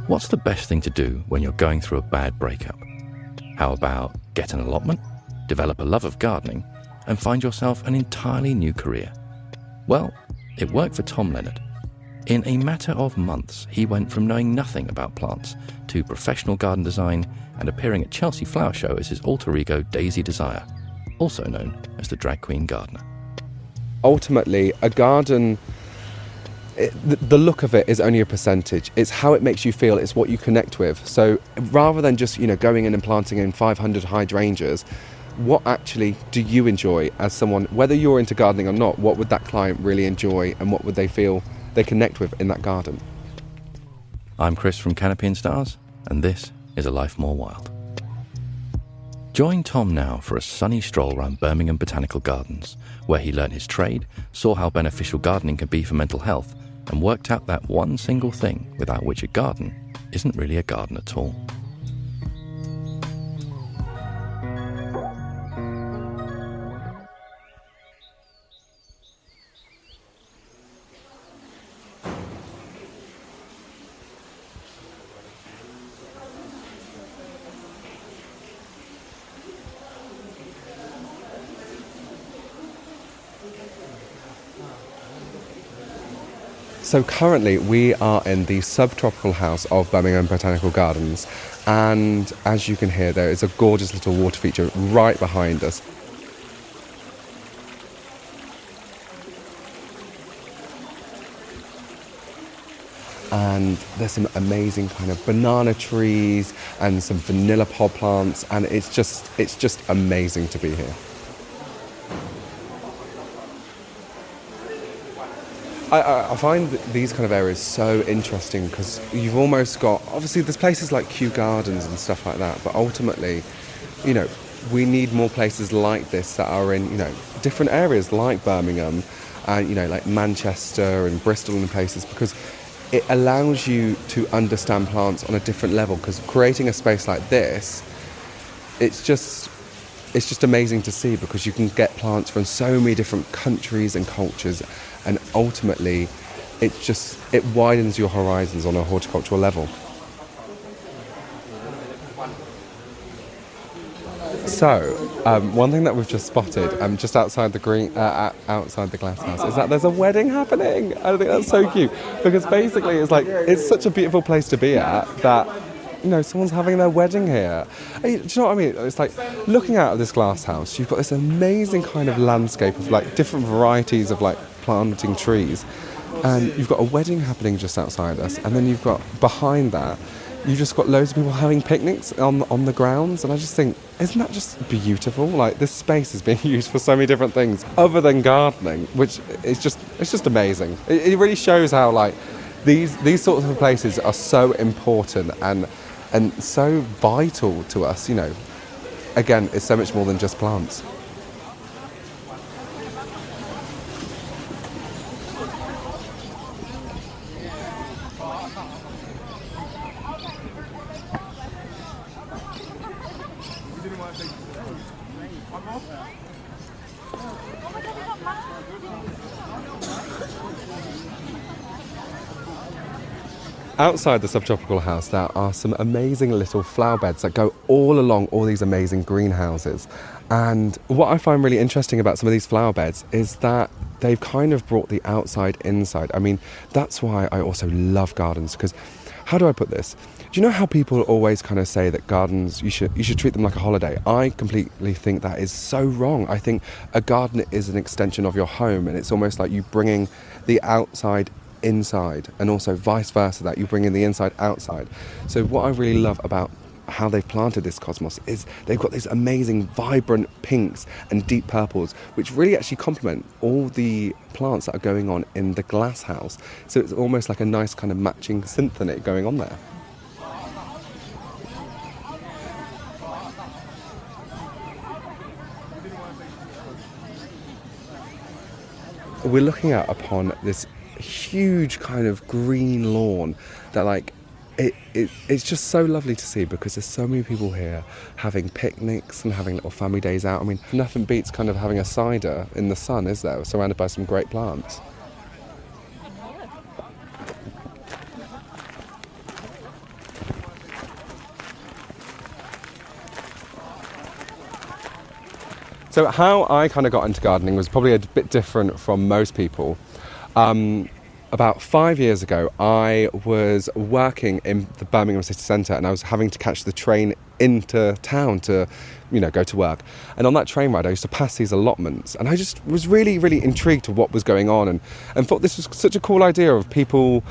What's the best thing to do when you're going through a bad breakup? How about get an allotment, develop a love of gardening, and find yourself an entirely new career? Well, it worked for Tom Leonard. In a matter of months, he went from knowing nothing about plants to professional garden design and appearing at Chelsea Flower Show as his alter ego Daisy Desire, also known as the drag queen gardener. Ultimately, a garden, the look of it is only a percentage. It's how it makes you feel, it's what you connect with. So rather than just, going in and planting in 500 hydrangeas, what actually do you enjoy as someone, whether you're into gardening or not, what would that client really enjoy and what would they feel they connect with in that garden? I'm Chris from Canopy Stars, and this is A Life More Wild. Join Tom now for a sunny stroll around Birmingham Botanical Gardens, where he learned his trade, saw how beneficial gardening can be for mental health, and worked out that one single thing without which a garden isn't really a garden at all. So currently we are in the subtropical house of Birmingham Botanical Gardens, and as you can hear, there is a gorgeous little water feature right behind us. And there's some amazing kind of banana trees and some vanilla pod plants, and it's just amazing to be here. I find these kind of areas so interesting because you've almost got, obviously there's places like Kew Gardens and stuff like that, but ultimately, we need more places like this that are in, different areas like Birmingham and, like Manchester and Bristol and places, because it allows you to understand plants on a different level, because creating a space like this, it's just amazing to see, because you can get plants from so many different countries and cultures, and ultimately it widens your horizons on a horticultural level. So one thing that we've just spotted just outside the outside the glass house is that there's a wedding happening. I think that's so cute, because basically it's such a beautiful place to be at that someone's having their wedding here. Do you know what I mean? It's like looking out of this glass house, you've got this amazing kind of landscape of different varieties of planting trees, and you've got a wedding happening just outside us, and then you've got behind that, you've just got loads of people having picnics on the grounds, and I just think, isn't that just beautiful? This space is being used for so many different things other than gardening, which is just amazing. It really shows how these sorts of places are so important and so vital to us. Again, it's so much more than just plants. Outside the subtropical house, there are some amazing little flower beds that go all along all these amazing greenhouses. And what I find really interesting about some of these flower beds is that they've kind of brought the outside inside. I mean, that's why I also love gardens, because how do I put this? Do you know how people always kind of say that gardens, you should treat them like a holiday? I completely think that is so wrong. I think a garden is an extension of your home, and it's almost like you bringing the outside inside, and also vice versa, that you bring in the inside outside. So what I really love about how they've planted this cosmos is they've got these amazing vibrant pinks and deep purples, which really actually complement all the plants that are going on in the glass house. So it's almost like a nice kind of matching symphony going on there. We're looking out upon this huge kind of green lawn that it's just so lovely to see, because there's so many people here having picnics and having little family days out. I mean, nothing beats kind of having a cider in the sun, is there? Surrounded by some great plants. So how I kind of got into gardening was probably a bit different from most people. About 5 years ago, I was working in the Birmingham city centre, and I was having to catch the train into town to, go to work. And on that train ride, I used to pass these allotments, and I just was really, really intrigued to what was going on, and thought this was such a cool idea of people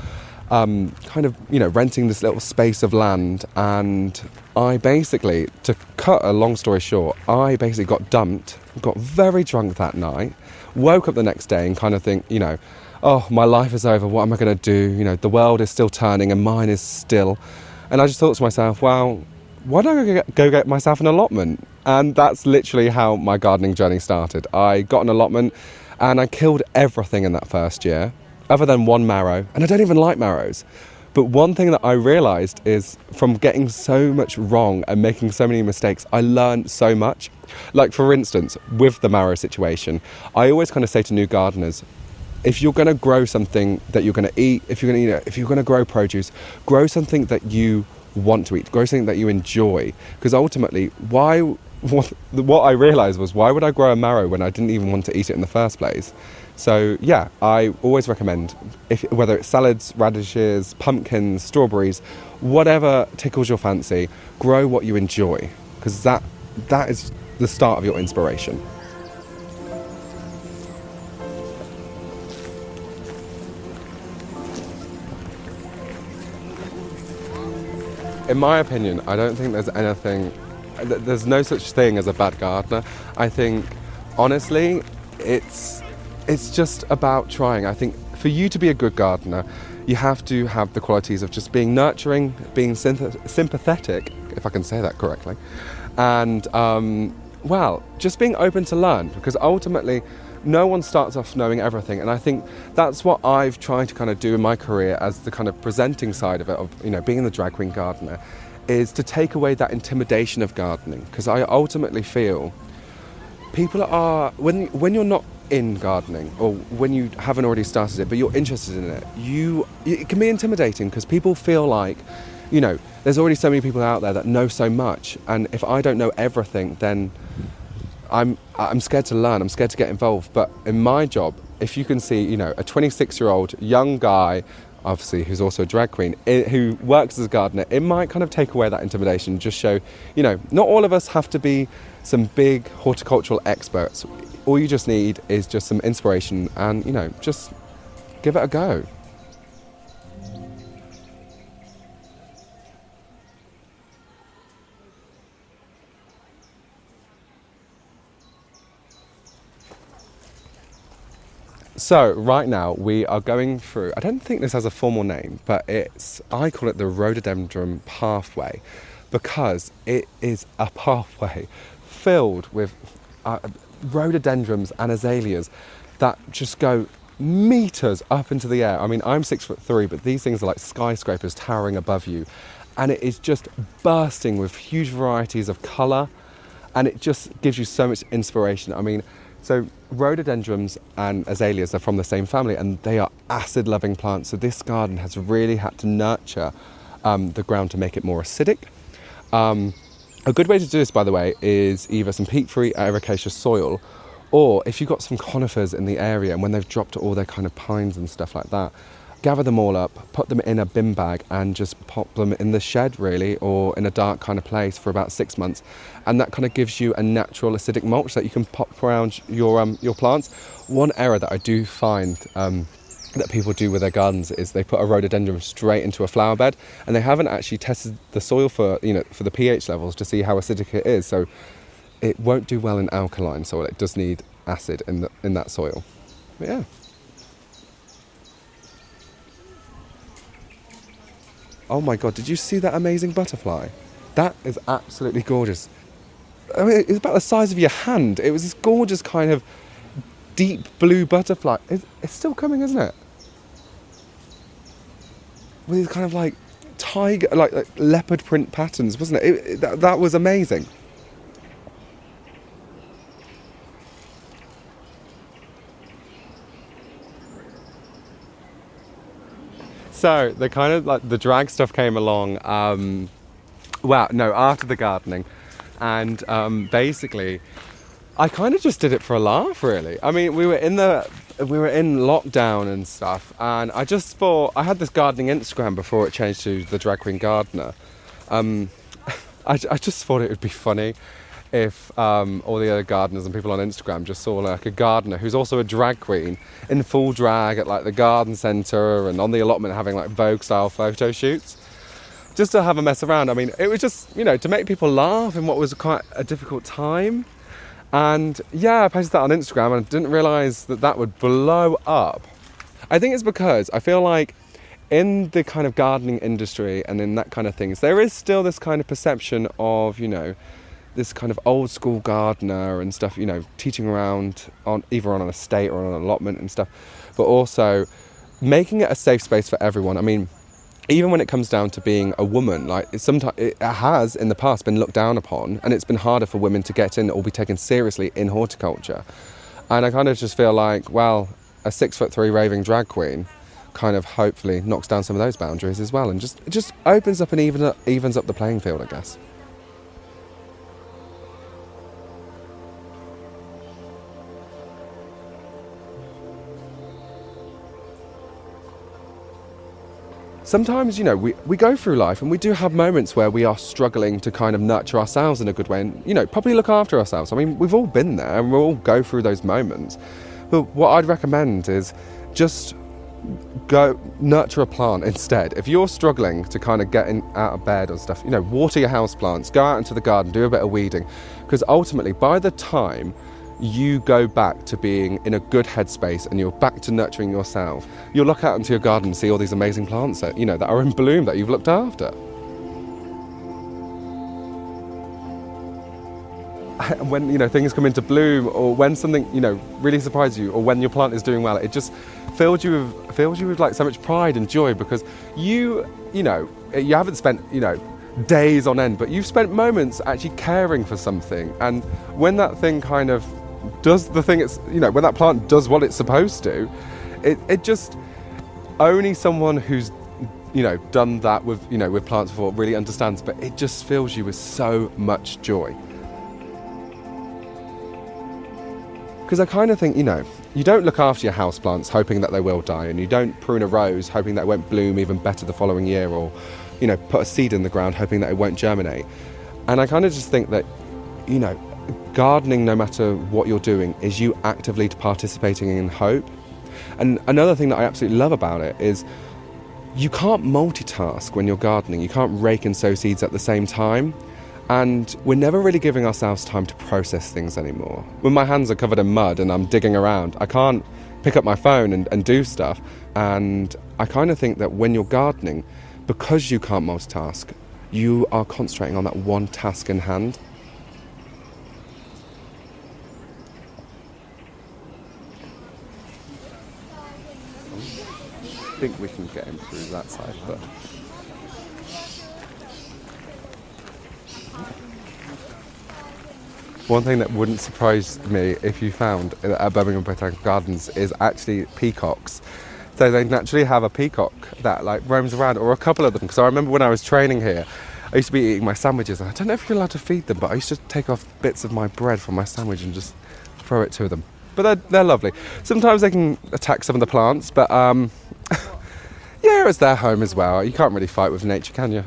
renting this little space of land. And I basically, to cut a long story short, I basically got dumped, got very drunk that night, woke up the next day and kind of think, oh, my life is over, what am I going to do? The world is still turning and mine is still. And I just thought to myself, well, why don't I go get myself an allotment? And that's literally how my gardening journey started. I got an allotment and I killed everything in that first year, other than one marrow. And I don't even like marrows. But one thing that I realised is from getting so much wrong and making so many mistakes, I learned so much. Like, for instance, with the marrow situation, I always kind of say to new gardeners, if you're going to grow something that you're going to eat, if you're going to grow produce, grow something that you want to eat, grow something that you enjoy. Because ultimately, what I realised was, why would I grow a marrow when I didn't even want to eat it in the first place? So yeah, I always recommend, whether it's salads, radishes, pumpkins, strawberries, whatever tickles your fancy, grow what you enjoy, because that is the start of your inspiration. In my opinion, I don't think there's no such thing as a bad gardener. I think, honestly, it's just about trying. I think for you to be a good gardener, you have to have the qualities of just being nurturing, being sympathetic, if I can say that correctly, and, just being open to learn, because ultimately, no one starts off knowing everything, and I think that's what I've tried to kind of do in my career as the kind of presenting side of it, of being the drag queen gardener, is to take away that intimidation of gardening, because I ultimately feel people are, when you're not in gardening, or when you haven't already started it but you're interested in it, it can be intimidating, because people feel like, there's already so many people out there that know so much, and if I don't know everything, then I'm scared to learn, I'm scared to get involved. But in my job, if you can see, a 26-year-old young guy, obviously, who's also a drag queen, who works as a gardener, it might kind of take away that intimidation, just show, not all of us have to be some big horticultural experts. All you just need is just some inspiration and, just give it a go. So right now we are going through, I don't think this has a formal name, but I call it the rhododendron pathway, because it is a pathway filled with rhododendrons and azaleas that just go meters up into the air. I mean, I'm 6'3", but these things are like skyscrapers towering above you, and it is just bursting with huge varieties of colour, and it just gives you so much inspiration. I mean, so rhododendrons and azaleas are from the same family, and they are acid-loving plants. So this garden has really had to nurture the ground to make it more acidic. A good way to do this, by the way, is either some peat-free ericaceous soil, or if you've got some conifers in the area, and when they've dropped all their kind of pines and stuff like that, gather them all up, put them in a bin bag, and just pop them in the shed, really, or in a dark kind of place for about 6 months. And that kind of gives you a natural acidic mulch that you can pop around your plants. One error that I do find that people do with their gardens is they put a rhododendron straight into a flower bed, and they haven't actually tested the soil for the pH levels to see how acidic it is. So it won't do well in alkaline soil. It does need acid in that soil. But yeah. Oh my God, did you see that amazing butterfly? That is absolutely gorgeous. I mean, it's about the size of your hand. It was this gorgeous kind of deep blue butterfly. It's still coming, isn't it? With these kind of like tiger, like leopard print patterns, wasn't it? That was amazing. So the kind of like the drag stuff came along, after the gardening, and basically I kind of just did it for a laugh, really. I mean, we were in lockdown and stuff, and I just thought, I had this gardening Instagram before it changed to the Drag Queen Gardener. I just thought it would be funny if all the other gardeners and people on Instagram just saw like a gardener who's also a drag queen in full drag at like the garden centre and on the allotment having like Vogue style photo shoots, just to have a mess around. I mean, it was just, you know, to make people laugh in what was quite a difficult time. And yeah, I posted that on Instagram and I didn't realise that that would blow up. I think it's because I feel like in the kind of gardening industry and in that kind of things, there is still this kind of perception of, you know, this kind of old school gardener and stuff, you know, teaching around on either on an estate or on an allotment and stuff, but also making it a safe space for everyone. I mean, even when it comes down to being a woman, like sometimes it has in the past been looked down upon, and it's been harder for women to get in or be taken seriously in horticulture. And I kind of just feel like, well, a 6'3" raving drag queen kind of hopefully knocks down some of those boundaries as well, and just opens up and evens up the playing field, I guess. Sometimes, you know, we go through life and we do have moments where we are struggling to kind of nurture ourselves in a good way and, you know, probably look after ourselves. I mean, we've all been there and we'll all go through those moments. But what I'd recommend is just go nurture a plant instead. If you're struggling to kind of get out of bed or stuff, you know, water your houseplants, go out into the garden, do a bit of weeding. Because ultimately, by the time you go back to being in a good headspace and you're back to nurturing yourself, you'll look out into your garden and see all these amazing plants that, you know, that are in bloom that you've looked after. When, you know, things come into bloom, or when something, you know, really surprises you, or when your plant is doing well, it just fills you with like so much pride and joy, because you know, you haven't spent, you know, days on end, but you've spent moments actually caring for something. And when that thing kind of does the thing it's, you know, when that plant does what it's supposed to, it just, only someone who's, you know, done that with, you know, with plants before really understands, but it just fills you with so much joy. Because I kind of think, you know, you don't look after your houseplants hoping that they will die, and you don't prune a rose hoping that it won't bloom even better the following year, or, you know, put a seed in the ground hoping that it won't germinate. And I kind of just think that, you know, gardening, no matter what you're doing, is you actively participating in hope. And another thing that I absolutely love about it is you can't multitask when you're gardening. You can't rake and sow seeds at the same time. And we're never really giving ourselves time to process things anymore. When my hands are covered in mud and I'm digging around, I can't pick up my phone and do stuff. And I kind of think that when you're gardening, because you can't multitask, you are concentrating on that one task in hand. I think we can get him through that side, but... One thing that wouldn't surprise me if you found at Birmingham Botanical Gardens is actually peacocks. So they naturally have a peacock that like roams around, or a couple of them. Because I remember when I was training here, I used to be eating my sandwiches, and I don't know if you're allowed to feed them, but I used to take off bits of my bread from my sandwich and just throw it to them. But they're lovely. Sometimes they can attack some of the plants, but yeah, it's their home as well. You can't really fight with nature, can you?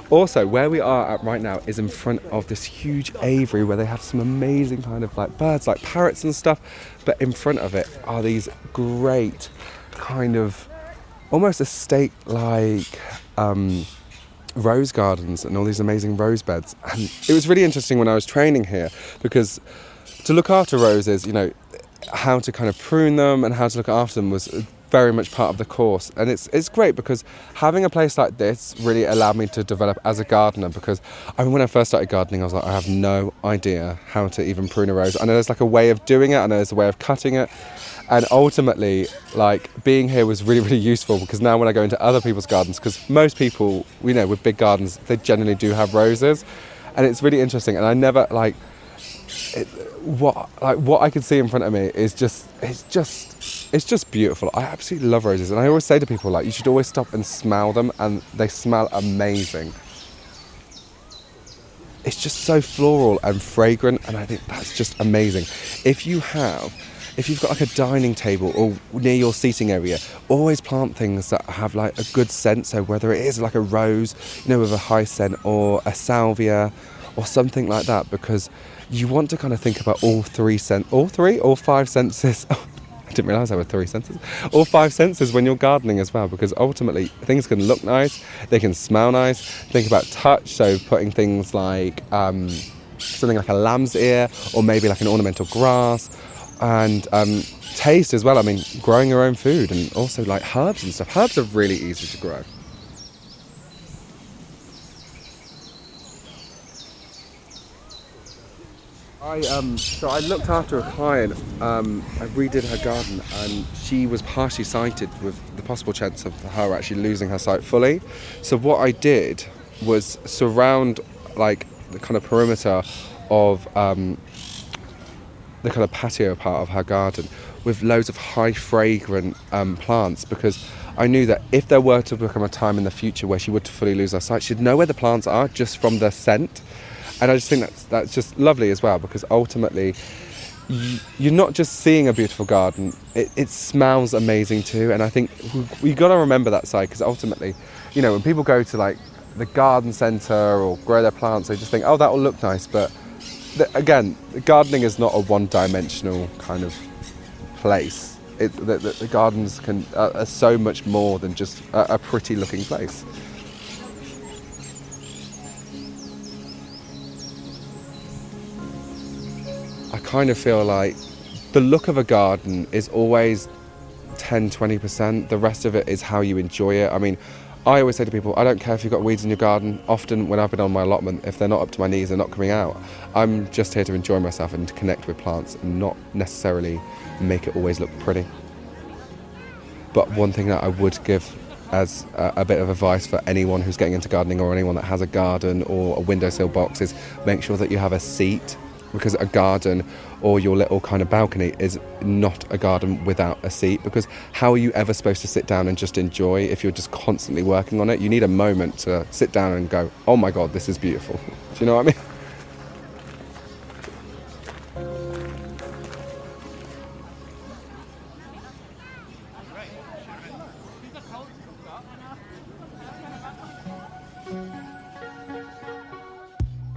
Also, where we are at right now is in front of this huge aviary where they have some amazing kind of like birds, like parrots and stuff. But in front of it are these great kind of almost estate-like rose gardens and all these amazing rose beds. And it was really interesting when I was training here, because to look after roses, you know, how to kind of prune them and how to look after them was very much part of the course. And it's great because having a place like this really allowed me to develop as a gardener, because I mean, when I first started gardening, I was like, I have no idea how to even prune a rose. I know there's like a way of doing it, I know there's a way of cutting it, and ultimately like being here was really, really useful, because now when I go into other people's gardens, because most people, you know, with big gardens, they generally do have roses, and it's really interesting. And I never like what I can see in front of me is it's just beautiful. I absolutely love roses, and I always say to people, like, you should always stop and smell them, and they smell amazing. it's just so floral and fragrant, and I think that's just amazing. If you've got like a dining table or near your seating area, always plant things that have like a good scent. So whether it is like a rose, with a high scent, or a salvia or something like that, because you want to kind of think about all five senses. I didn't realise there were 3 senses. All 5 senses when you're gardening as well, because ultimately things can look nice, they can smell nice. Think about touch, so putting things like something like a lamb's ear, or maybe like an ornamental grass. And taste as well. I mean, growing your own food, and also like herbs and stuff. Herbs are really easy to grow. So I looked after a client. I redid her garden, and she was partially sighted, with the possible chance of her actually losing her sight fully. So what I did was surround like the kind of perimeter of the kind of patio part of her garden with loads of high fragrant plants, because I knew that if there were to become a time in the future where she would fully lose her sight, she'd know where the plants are just from the scent. And I just think that's just lovely as well, because ultimately you're not just seeing a beautiful garden, it smells amazing too. And I think we got to remember that side, because ultimately, when people go to like the garden centre or grow their plants, they just think, oh, that will look nice. But again, gardening is not a one-dimensional kind of place. The gardens are so much more than just a pretty-looking place. I kind of feel like the look of a garden is always 10-20%. The rest of it is how you enjoy it. I mean, I always say to people, I don't care if you've got weeds in your garden. Often when I've been on my allotment, if they're not up to my knees, they're not coming out. I'm just here to enjoy myself and to connect with plants, and not necessarily make it always look pretty. But one thing that I would give as a bit of advice for anyone who's getting into gardening, or anyone that has a garden or a windowsill box, is make sure that you have a seat, because a garden or your little kind of balcony is not a garden without a seat. Because how are you ever supposed to sit down and just enjoy if you're just constantly working on it? You need a moment to sit down and go, oh my God, this is beautiful. Do you know what I mean?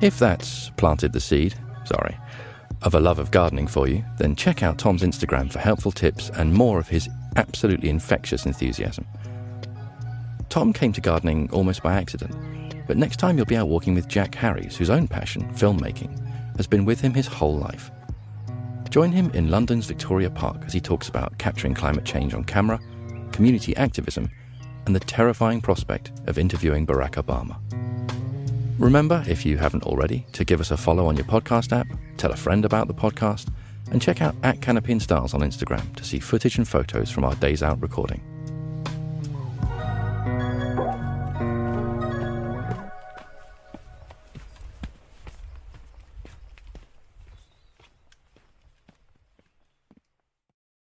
If that's planted the seed, of a love of gardening for you, then check out Tom's Instagram for helpful tips and more of his absolutely infectious enthusiasm. Tom came to gardening almost by accident, but next time you'll be out walking with Jack Harries, whose own passion, filmmaking, has been with him his whole life. Join him in London's Victoria Park as he talks about capturing climate change on camera, community activism, and the terrifying prospect of interviewing Barack Obama. Remember, if you haven't already, to give us a follow on your podcast app, tell a friend about the podcast, and check out @Canopy Stars on Instagram to see footage and photos from our days out recording.